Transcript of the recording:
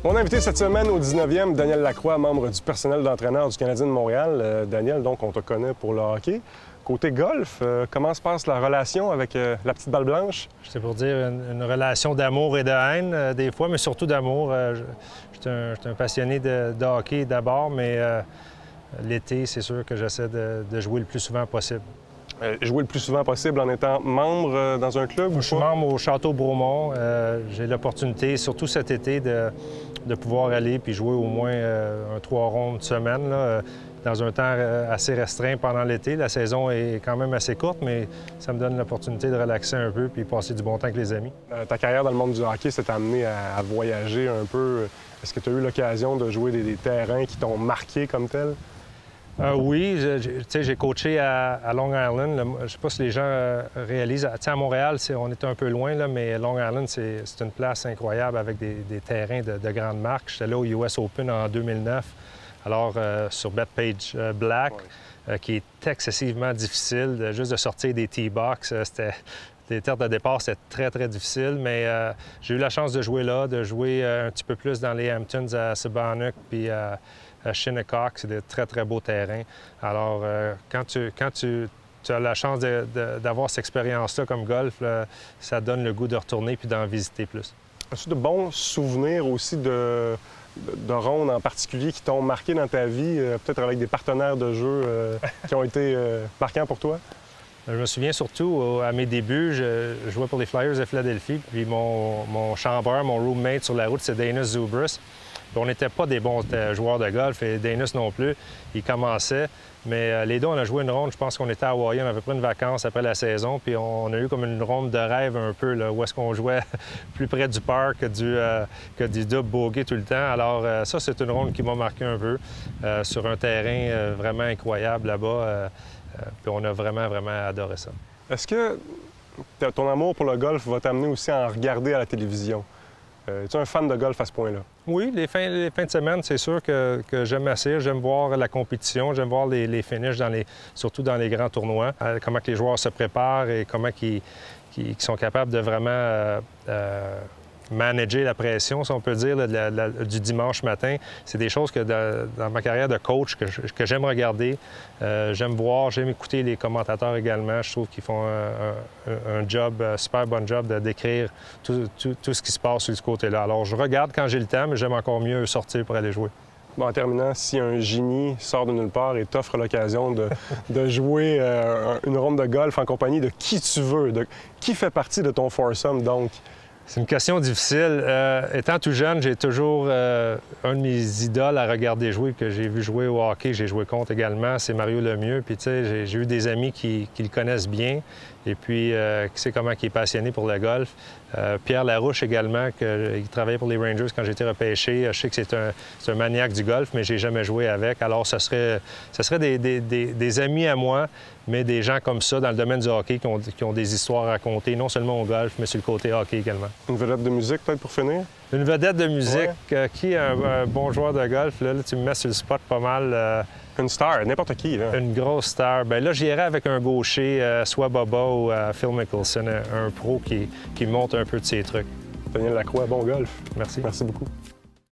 Mon invité cette semaine au 19e, Daniel Lacroix, membre du personnel d'entraîneur du Canadien de Montréal. Daniel, donc, on te connaît pour le hockey. Côté golf, comment se passe la relation avec la petite balle blanche? C'est pour dire une relation d'amour et de haine, des fois, mais surtout d'amour. Je suis un passionné de hockey d'abord, mais l'été, c'est sûr que j'essaie de jouer le plus souvent possible. Jouer le plus souvent possible en étant membre dans un club? Je suis membre au Château Bromont. J'ai l'opportunité, surtout cet été, de pouvoir aller puis jouer au moins un 3 rondes semaine, là, dans un temps assez restreint pendant l'été. La saison est quand même assez courte, mais ça me donne l'opportunité de relaxer un peu puis passer du bon temps avec les amis. Ta carrière dans le monde du hockey s'est amenée à voyager un peu. Est-ce que tu as eu l'occasion de jouer des terrains qui t'ont marqué comme tel? Oui, j'ai coaché à Long Island. Je ne sais pas si les gens réalisent. À Montréal, on est un peu loin, là, mais Long Island, c'est une place incroyable avec des terrains de grande marque. J'étais là au US Open en 2009, alors sur Bethpage Black, qui est excessivement difficile. Juste de sortir des tee-box, des terres de départ, c'était très, très difficile, mais j'ai eu la chance de jouer là, de jouer un petit peu plus dans les Hamptons à Sebanuk, puis à Shinnecock. C'est des très, très beaux terrains. Alors, quand tu as la chance d'avoir cette expérience-là comme golf, là, ça donne le goût de retourner puis d'en visiter plus. As-tu de bons souvenirs aussi de rondes en particulier qui t'ont marqué dans ta vie, peut-être avec des partenaires de jeu qui ont été marquants pour toi? Je me souviens surtout, à mes débuts, je jouais pour les Flyers de Philadelphie, puis mon chambreur, mon roommate sur la route, c'est Danis Zubrus. Puis on n'était pas des bons joueurs de golf, et Danis non plus. Il commençait, mais les deux, on a joué une ronde. Je pense qu'on était à Hawaii, on avait pris une vacance après la saison, puis on a eu comme une ronde de rêve un peu, là, où est-ce qu'on jouait plus près du parc que du double bogey tout le temps. Alors ça, c'est une ronde qui m'a marqué un peu, sur un terrain vraiment incroyable là-bas. Puis on a vraiment, vraiment adoré ça. Est-ce que ton amour pour le golf va t'amener aussi à en regarder à la télévision? Es-tu un fan de golf à ce point-là? Oui, les fins de semaine, c'est sûr que j'aime assez. J'aime voir la compétition, j'aime voir les finishes, surtout dans les grands tournois, comment que les joueurs se préparent et comment ils sont capables de vraiment manager la pression, si on peut dire, du dimanche matin. C'est des choses que dans ma carrière de coach que j'aime regarder, j'aime voir, j'aime écouter les commentateurs également. Je trouve qu'ils font un super bon job de décrire tout ce qui se passe sur ce côté-là. Alors, je regarde quand j'ai le temps, mais j'aime encore mieux sortir pour aller jouer. Bon, en terminant, si un génie sort de nulle part et t'offre l'occasion de jouer une ronde de golf en compagnie de qui tu veux, qui fait partie de ton foursome, donc? C'est une question difficile. Étant tout jeune, j'ai toujours un de mes idoles à regarder jouer, que j'ai vu jouer au hockey, j'ai joué contre également, c'est Mario Lemieux. Puis, tu sais, j'ai eu des amis qui le connaissent bien et puis qui sait comment il est passionné pour le golf. Pierre Larouche également, il travaillait pour les Rangers quand j'ai été repêché. Je sais que c'est un maniaque du golf, mais j'ai jamais joué avec. Alors, ce serait des amis à moi, mais des gens comme ça dans le domaine du hockey qui ont des histoires à raconter, non seulement au golf, mais sur le côté hockey également. Une vedette de musique, peut-être, pour finir? Une vedette de musique, qui est un bon joueur de golf? Là, tu me mets sur le spot pas mal. Une star, n'importe qui, là. Une grosse star. Bien là, j'irais avec un gaucher, soit Bubba ou Phil Mickelson, un pro qui monte un peu de ses trucs. Daniel Lacroix, bon golf. Merci. Merci beaucoup.